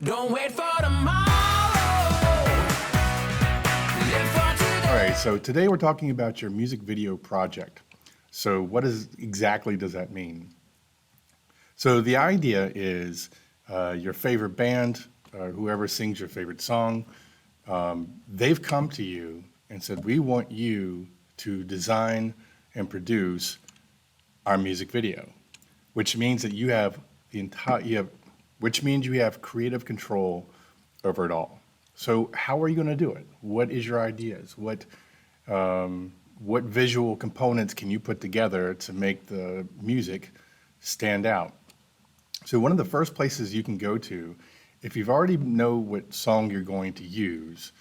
Don't wait for tomorrow. Live for today. All right, so today we're talking about your music video project. So what exactly does that mean? So the idea is your favorite band, whoever sings your favorite song, they've come to you and said, we want you to design and produce our music video, which means that you have which means you have creative control over it all. So how are you going to do it? What is your ideas? What visual components can you put together to make the music stand out? So one of the first places you can go to, if you've already know what song you're going to use,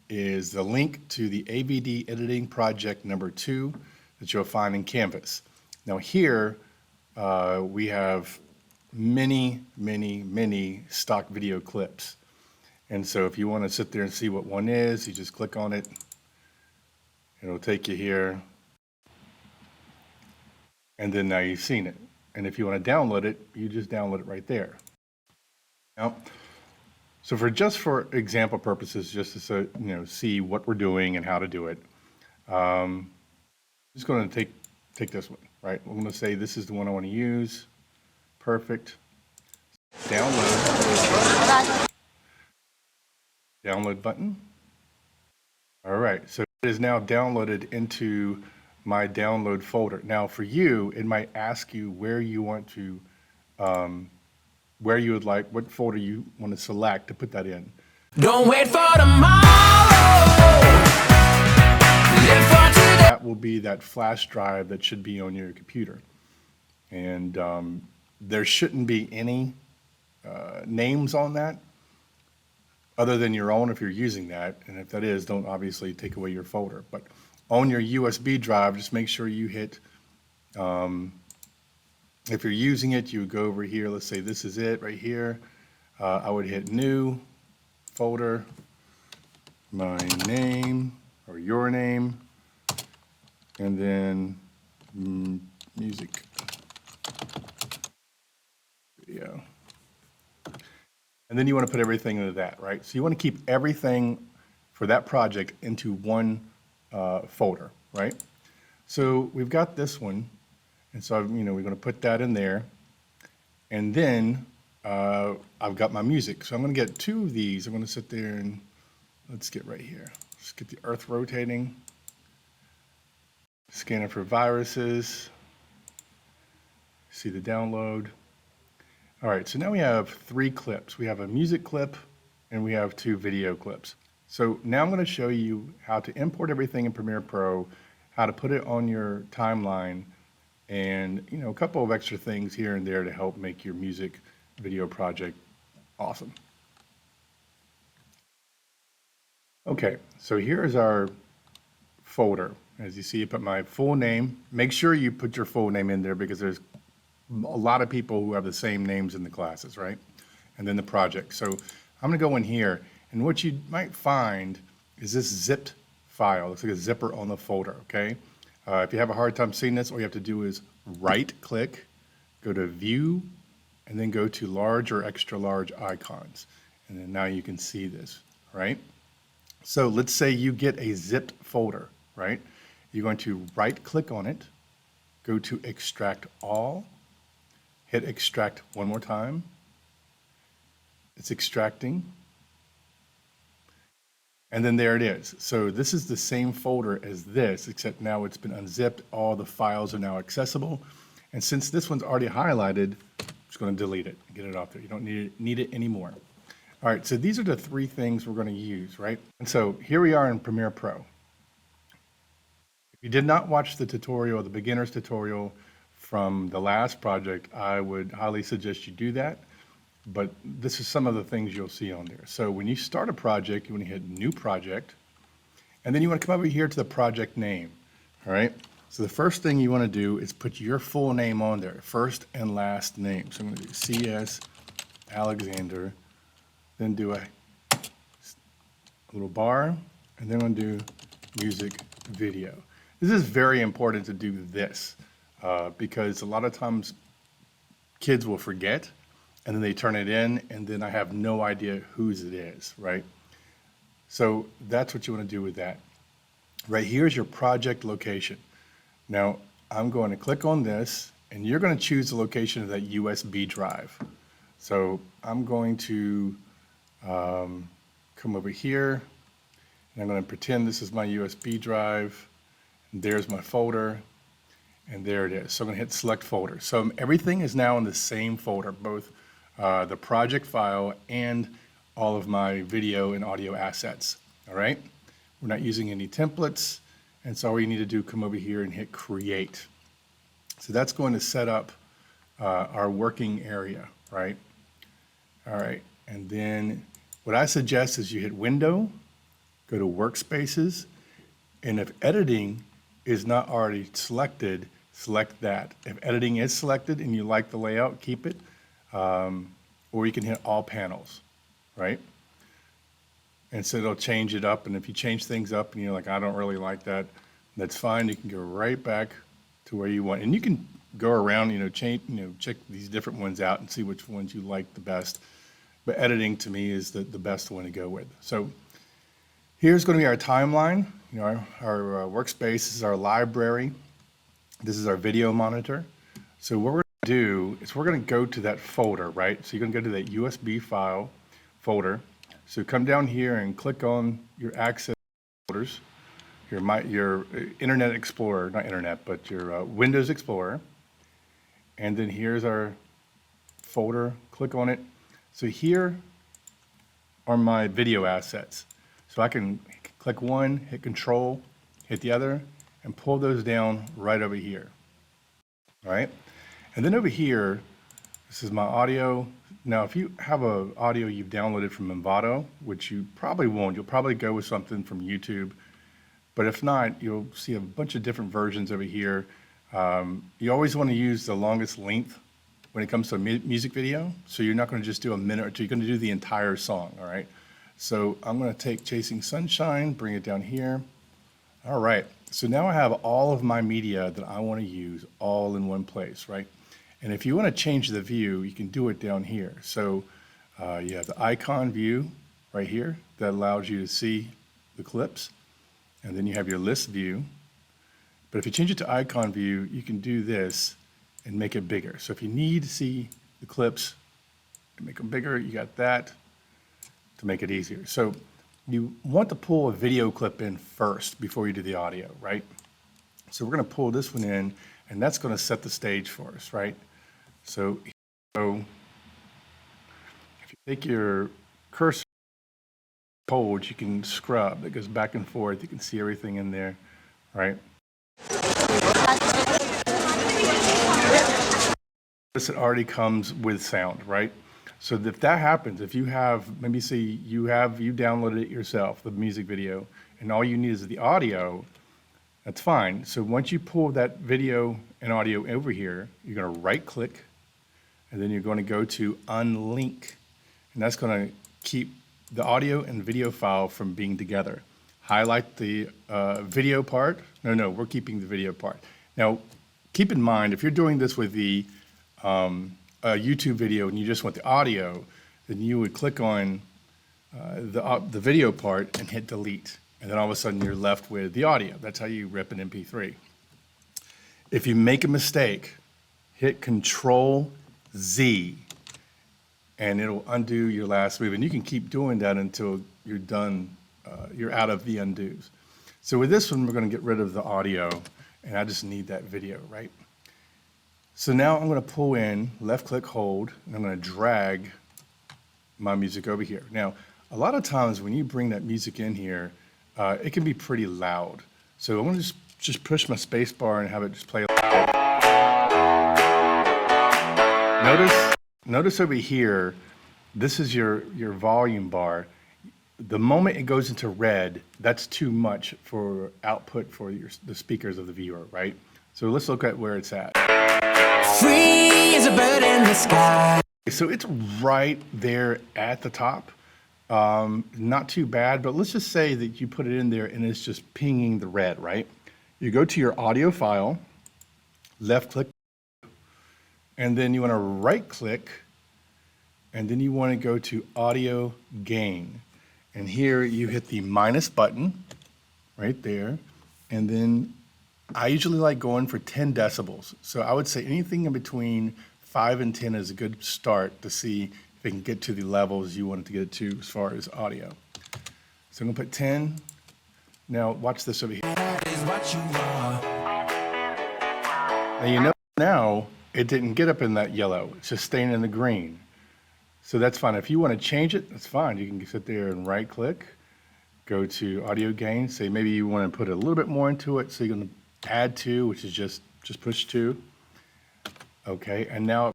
is the link to the AVD editing project number 2 that you'll find in Canvas. Now here we have many stock video clips. And so if you want to sit there and see what one is, you just click on it. It'll take you here. And then now you've seen it. And if you want to download it, you just download it right there. Now, so for example purposes, just to see what we're doing and how to do it, I'm just going to take this one, right? I'm going to say this is the one I want to use. Perfect. Download. Download button. All right, so it is now downloaded into my download folder. Now for you, it might ask you where you want to, what folder you want to select to put that in. Don't wait for tomorrow. Live for today. That will be that flash drive that should be on your computer. And there shouldn't be any names on that other than your own if you're using that. And if that is, don't obviously take away your folder. But on your USB drive, just make sure you hit, if you're using it, you would go over here. Let's say this is it right here. I would hit new folder, my name or your name, and then music video. And then you want to put everything into that, right? So you want to keep everything for that project into one folder, right? So we've got this one, and so we're going to put that in there, and then I've got my music. So I'm going to get 2 of these. I'm going to sit there and let's get right here. Let's get the earth rotating. Scanner for viruses. See the download. All right, so now we have 3 clips. We have a music clip and we have 2 video clips. So now I'm going to show you how to import everything in Premiere Pro, how to put it on your timeline, and a couple of extra things here and there to help make your music video project awesome. Okay, so here is our folder. As you see, I put my full name. Make sure you put your full name in there because there's a lot of people who have the same names in the classes, right? And then the project. So I'm going to go in here, and what you might find is this zipped file. It looks like a zipper on the folder, okay? If you have a hard time seeing this, all you have to do is right-click, go to View, and then go to Large or Extra Large Icons. And then now you can see this, right? So let's say you get a zipped folder, right? You're going to right-click on it, go to Extract All, hit Extract one more time. It's extracting. And then there it is. So this is the same folder as this, except now it's been unzipped. All the files are now accessible. And since this one's already highlighted, I'm just going to delete it and get it off there. You don't need it anymore. All right, so these are the 3 things we're going to use, right? And so here we are in Premiere Pro. If you did not watch the tutorial, the beginner's tutorial from the last project, I would highly suggest you do that. But this is some of the things you'll see on there. So when you start a project, you want to hit New Project, and then you want to come over here to the project name, all right? So the first thing you want to do is put your full name on there, first and last name. So I'm going to do CS Alexander, then do a little bar, and then I'm going to do music video. This is very important to do this because a lot of times kids will forget. and then they turn it in, and then I have no idea whose it is, right? So that's what you want to do with that. Right here's your project location. Now, I'm going to click on this, and you're going to choose the location of that USB drive. So I'm going to come over here, and I'm going to pretend this is my USB drive, and there's my folder, and there it is. So I'm going to hit select folder. So everything is now in the same folder, both the project file and all of my video and audio assets, all right? We're not using any templates, and so all you need to do, come over here and hit create. So that's going to set up our working area, right? All right, and then what I suggest is you hit Window, go to Workspaces, and if editing is not already selected, select that. If editing is selected and you like the layout, keep it, or you can hit All Panels, right? And so it'll change it up, and if you change things up and you're like, I don't really like that, that's fine. You can go right back to where you want, and you can go around, change, check these different ones out and see which ones you like the best. But editing to me is the best one to go with. So here's going to be our timeline. Our workspace is our library. This is our video monitor. So what we're going to do is we're going to go to that folder, right? So you're going to go to that USB file folder. So come down here and click on your access folders, your Internet Explorer, not Internet, but your Windows Explorer. And then here's our folder. Click on it. So here are my video assets. So I can click one, hit Control, hit the other, and pull those down right over here. All right? And then over here, this is my audio. Now, if you have an audio you've downloaded from Envato, which you probably won't, you'll probably go with something from YouTube. But if not, you'll see a bunch of different versions over here. You always want to use the longest length when it comes to a music video. So you're not going to just do a minute or two, you're going to do the entire song, all right? So I'm going to take Chasing Sunshine, bring it down here. All right, so now I have all of my media that I want to use all in one place, right? And if you want to change the view, you can do it down here. So you have the icon view right here that allows you to see the clips. And then you have your list view. But if you change it to icon view, you can do this and make it bigger. So if you need to see the clips and make them bigger, you got that to make it easier. So you want to pull a video clip in first before you do the audio, right? So we're going to pull this one in, and that's going to set the stage for us, right? So if you take your cursor, hold, you can scrub. That goes back and forth. You can see everything in there, right? This already comes with sound, right? So if that happens, if you have, maybe say you downloaded it yourself, the music video, and all you need is the audio, that's fine. So once you pull that video and audio over here, you're going to right click, and then you're going to go to unlink, and that's going to keep the audio and video file from being together. Highlight the video part. No, we're keeping the video part. Now, keep in mind, if you're doing this with the YouTube video and you just want the audio, then you would click on the video part and hit delete. And then all of a sudden you're left with the audio. That's how you rip an MP3. If you make a mistake, hit Control Z and it'll undo your last move. And you can keep doing that until you're done, you're out of the undos. So with this one, we're going to get rid of the audio, and I just need that video, right? So now I'm going to pull in, left click, hold, and I'm going to drag my music over here. Now, a lot of times when you bring that music in here, it can be pretty loud. So I'm going to just push my space bar and have it just play. Notice over here, this is your volume bar. The moment it goes into red, that's too much for output for the speakers of the viewer, right? So let's look at where it's at. Free as a bird in the sky. So it's right there at the top. Not too bad, but let's just say that you put it in there and it's just pinging the red, right? You go to your audio file, left click, and then you want to right click and then you want to go to audio gain. And here you hit the minus button right there. And then I usually like going for 10 decibels. So I would say anything in between 5 and 10 is a good start to see if it can get to the levels you want it to get to as far as audio. So I'm gonna put 10. Now watch this over here. That is what you are. Now you know now it didn't get up in that yellow. It's just staying in the green. So that's fine. If you want to change it, that's fine. You can sit there and right click, go to audio gain, say maybe you want to put a little bit more into it. So you're going to add 2, which is just push 2. Okay, and now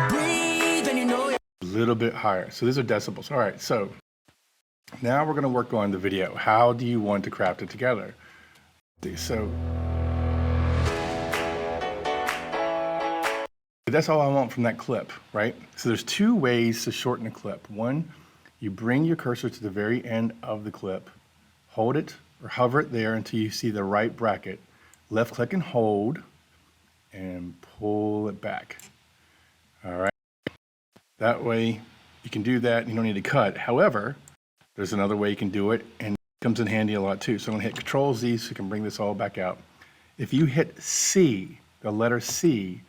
Breathe and you know it. a little bit higher. So these are decibels. All right, so now we're going to work on the video. How do you want to craft it together? So that's all I want from that clip, right? So there's 2 ways to shorten a clip. One, you bring your cursor to the very end of the clip, hold it or hover it there until you see the right bracket. Left click and hold and pull it back. All right. That way you can do that and you don't need to cut. However, there's another way you can do it and it comes in handy a lot too. So I'm gonna hit Control Z so you can bring this all back out. If you hit C, the letter C,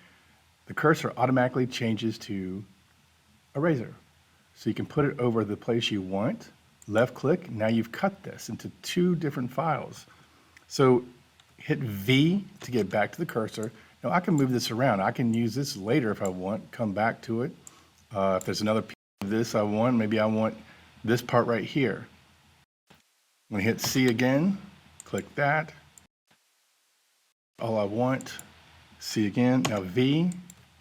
the cursor automatically changes to eraser. So you can put it over the place you want, left click, now you've cut this into 2 different files. So hit V to get back to the cursor. Now I can move this around. I can use this later if I want, come back to it. If there's another piece of this I want, maybe I want this part right here. I'm gonna hit C again, click that. All I want, C again, now V,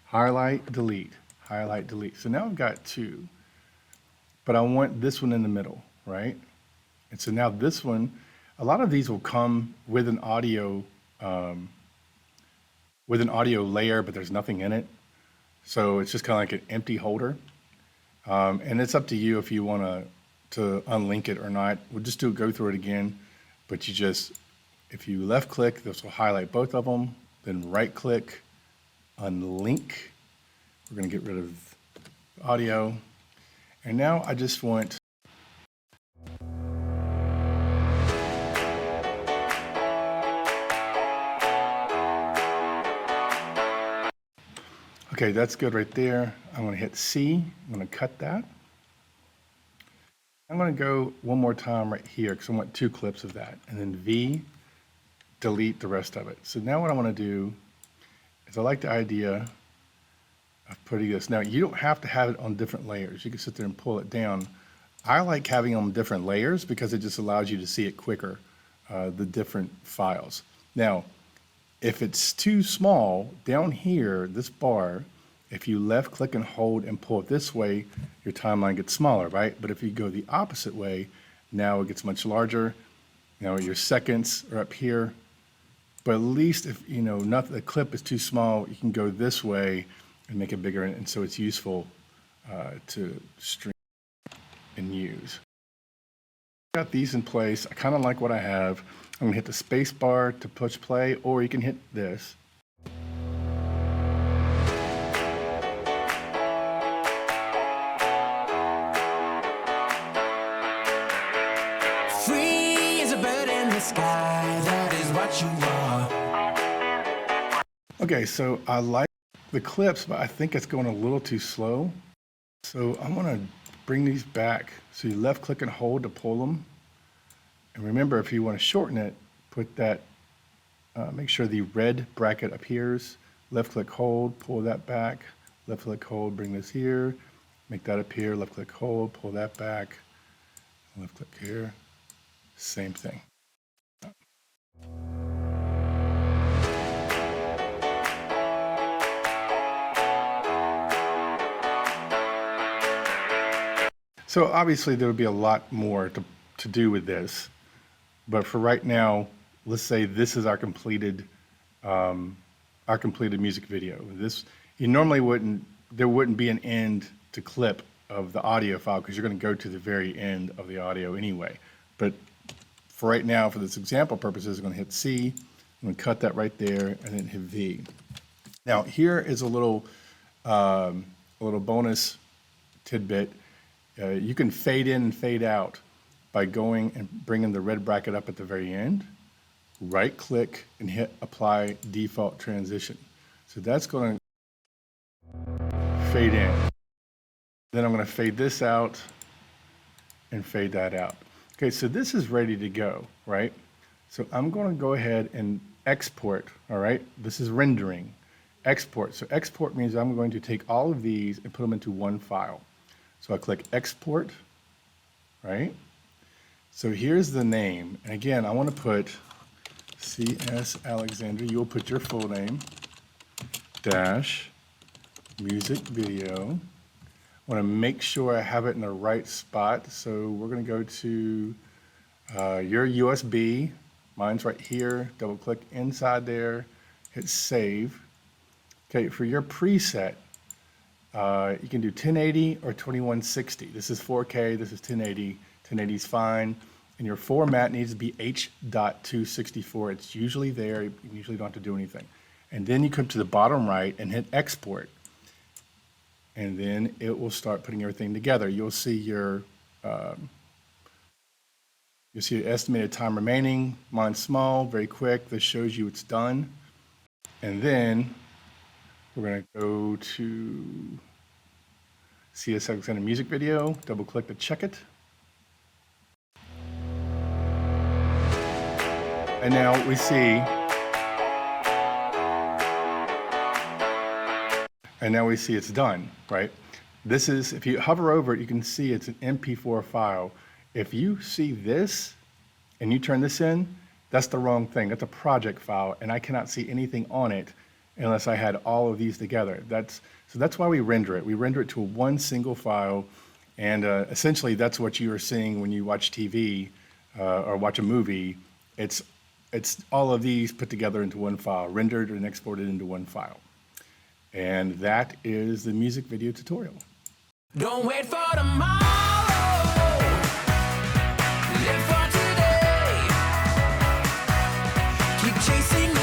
highlight, delete, highlight, delete. So now I've got 2, but I want this one in the middle, right? And so now this one, a lot of these will come with an audio layer, but there's nothing in it. So it's just kind of like an empty holder. And it's up to you if you want to unlink it or not. We'll just go through it again, but if you left click, this will highlight both of them, then right click, unlink. We're going to get rid of audio. And now I just want okay, that's good right there. I'm going to hit C. I'm going to cut that. I'm going to go one more time right here because I want 2 clips of that. And then V, delete the rest of it. So now what I want to do is I like the idea of putting this. Now you don't have to have it on different layers. You can sit there and pull it down. I like having them on different layers because it just allows you to see it quicker, the different files. Now, if it's too small, down here, this bar, if you left click and hold and pull it this way, your timeline gets smaller, right? But if you go the opposite way, now it gets much larger. Now your seconds are up here. But at least if the clip is too small, you can go this way and make it bigger, and so it's useful to stream and use. Got these in place. I kind of like what I have. I'm gonna hit the space bar to push play, or you can hit this. Free as a bird in the sky. That is what you are. Okay, so I like the clips, but I think it's going a little too slow. So I'm gonna bring these back. So you left click and hold to pull them. And remember, if you want to shorten it, put that, make sure the red bracket appears, left click hold, pull that back, left click hold, bring this here, make that appear, left click hold, pull that back, left click here, same thing. So obviously there would be a lot more to do with this, but for right now, let's say this is our completed music video. There wouldn't be an end to clip of the audio file because you're going to go to the very end of the audio anyway. But for right now, for this example purposes, I'm going to hit C, I'm going to cut that right there, and then hit V. Now here is a little bonus tidbit. You can fade in and fade out by going and bringing the red bracket up at the very end, right click and hit apply default transition. So that's going to fade in. Then I'm going to fade this out and fade that out. Okay, so this is ready to go, right? So I'm going to go ahead and export, all right? This is rendering. Export. So export means I'm going to take all of these and put them into one file. So I click export, right? So here's the name. And again, I want to put CS Alexander. You'll put your full name, dash, music video. I want to make sure I have it in the right spot. So we're going to go to your USB. Mine's right here. Double click inside there, hit save. Okay, for your preset, you can do 1080 or 2160. This is 4K, this is 1080. 1080 is fine. And your format needs to be H.264. It's usually there. You usually don't have to do anything. And then you come to the bottom right and hit export. And then it will start putting everything together. You'll see your estimated time remaining. Mine's small, very quick. This shows you it's done. And then we're going to go to CS Alexander music video, double click to check it. And now we see it's done, right? This is, if you hover over it, you can see it's an MP4 file. If you see this and you turn this in, that's the wrong thing. That's a project file, and I cannot see anything on it unless I had all of these together. So that's why we render it. We render it to one single file, and essentially that's what you are seeing when you watch TV or watch a movie. It's all of these put together into one file, rendered and exported into one file. And that is the music video tutorial. Don't wait for tomorrow. Live for today. Keep chasing